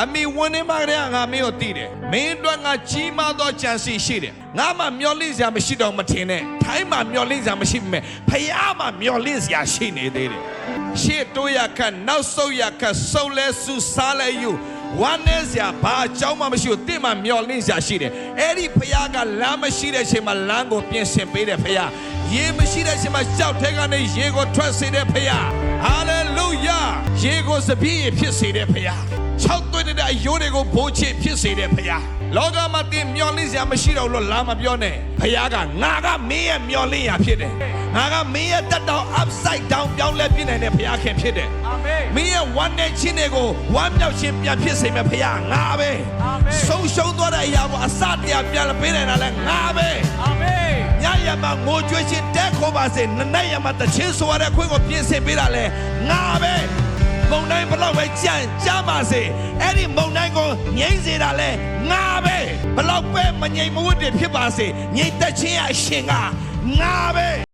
အမေဝန်းနေမှာကငါမင်းကိုတည်တယ်မင်းတို့ငါကြီးမားသောကြံစီရှိတယ်ငါမှမျောလင့်စရာမရှိတော့မထင်နဲ့ထိုင်းမှာမျောလင့်စရာမရှိပေမဲ့ဖယားမှာမျောလင့်စရာရှိနေသေးတယ်ရှေ့တိုးရခတ်နောက်ဆုတ်ရခတ်ဆုတ်လဲဆူစားလဲယူဝမ်းနေစရာဘာအကြောင်းမှမရှိဘူးတင့်မှာမျောလင့်စရာရှိတယ်အဲ့ဒီဖယားကလမ်းမရှိတဲ့အချိန်မှာလမ်းကိုပြင်ဆင်ပေးတယ်ဖယားရေမရှိတဲ့အချိန်မှာကြောက်ထဲကနေရေကိုထွက်စေတဲ့ဖယားဟာလေလုယာရေကိုစပြည့်ရဖြစ်စေတဲ့ဖယား6သွေးတဲ့အယိုးတွေကိုဘိုးချစ်ဖြစ်စေတဲ့ဖယားလောကမှာတင်မျောလင့်စရာမရှိတော့လို့လာမပြောနဲ့ဖယားကငါကမင်းရဲ့မျောလင့်ရာဖြစ်တယ်ငါကမင်းရဲ့တက်တောင် upside down ပြောင်းလဲပြနိုင်တဲ့ဖယားခင်ဖြစ်တယ်အာမင်မင်းရဲ့ဝမ်းနဲ့ချင်းတွေကိုဝမ်းမြောက်ခြင်းပြန်ဖြစ်စေမယ့်ဖယားငါပဲအာမင်ဆုံးရှုံးသွားတဲ့အရာကိုအစတရားပြန်ပေးနိုင်တာလဲငါပဲအာမင်ညရမှာငိုကြွေးခြင်းတက်ခေါ်ပါစေနနက်ရမှာတခြင်းဆိုရတဲ့ခွင့်ကိုပြင်ဆင်ပေးတာလဲငါပဲမုန်တိုင်းဘလောက်ပဲကြမ်းပါစေအဲ့ဒီမုန်တိုင်းကိုငြိမ့်စေတာလဲငါပဲဘလောက်ပဲမငြိမ်မဝတ်တွေဖြစ်ပါစေငြိမ်သက်ခြင်းအရှင်ကငါပဲ